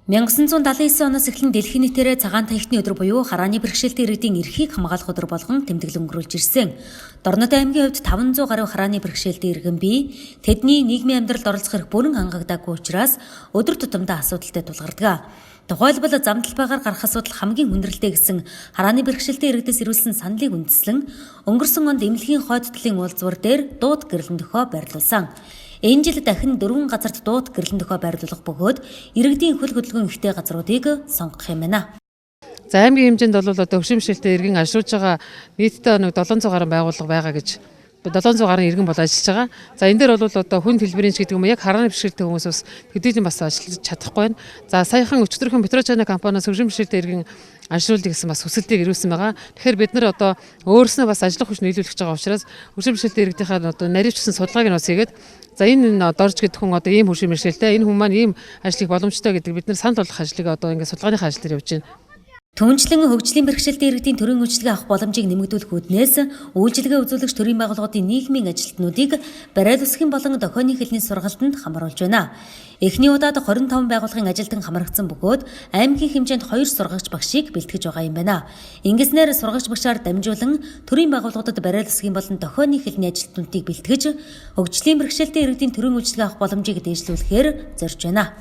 1979 оноос эхлэн дэлхийн нийтээрээ цагаан таягтны өдөр буюу харааны бэрхшээлтэй иргэдийн эрхийг хамгаалах өдөр болгон тэмдэглэн өнгөрүүлж ирсэн. Дорнод аймгийн хувьд 500 гаруй харааны бэрхшээлтэй иргэн бий. Тэдний нийгмийн амьдралд оролцох эрх бүрэн хангагдаагүй учраас өдөр тутамдаа асуудалтай тулгардаг. Тухайлбал зам талбайгаар гарах асуудал хамгийн хүндрэлтэй гэсэн харааны бэрхшээлтэй иргэдэс ирүүлсэн саналыг үндэслэн өнгөрсөн онд эмнэлгийн хойд талын уулзвар дээр дууд гэрлэн дөхөө байрлуулсан. Энэ жил дахин 4 газарт дууд гэрлэн дөхөө байрлуулах бөгөөд иргэдийн хөл хөдөлгөөн ихтэй газруудыг сонгох юм байна. За аймгийн хэмжээнд бол одоо хөшөмшөлтэй иргэн ашиглаж байгаа нийтдээ 700 гаруй байгууллага байгаа гэж 700 гаруй иргэн бол ажиллаж байгаа. За энэ дээр бол одоо хүн хэлбэрийн гэдэг юм яг харааны бэрхшээлтэй хүмүүс бас төдийлөн бас ажиллаж чадахгүй байна. За саяхан өчтөрхөн Петрочана компаниас хөшөмшөлтэй иргэн аншруулъя гэсэн бас хүсэлтийг ирүүлсэн байгаа. Тэгэхээр бид нар одоо өөрснөө бас ажиллах хүч нийлүүлэх гэж байгаа учраас хөшөмшөлтэй иргэдийнхээ одоо наривчсан судалгааг нь бас хийгээд за энэ дорж гэдэг хүн одоо ийм хөшөө мэршээлтэй энэ хүн маань ийм ажлыг боломжтой гэдэг бид нар санал болгох ажлыг одоо ингээд судалгааныхаа ажил дээр явж байна. Түүнчлэн хөгжлийн бэрхшээлтэй иргэдийн төрийн үйлчилгээ авах боломжийг нэмэгдүүлэх үүднээс үйлчилгээ үзүүлэгч төрийн байгууллагуудын нийгмийн ажилтнуудыг бариад үсгийн болон дохионы хэлний сургалтанд хамруулж байна. Эхний удаад 25 байгууллагын ажилтан хамрагдсан бөгөөд аймгийн хэмжээнд 2 сургагч багшийг бэлтгэж байгаа юм байна. Ингэснээр сургагч багшаар дамжуулан төрийн байгууллагуудад бариад үсгийн болон дохионы хэлний ажилтнуудыг бэлтгэж хөгжлийн бэрхшээлтэй иргэдийн төрийн үйлчилгээ авах боломжийг дээшлүүлэхээр зорж байна.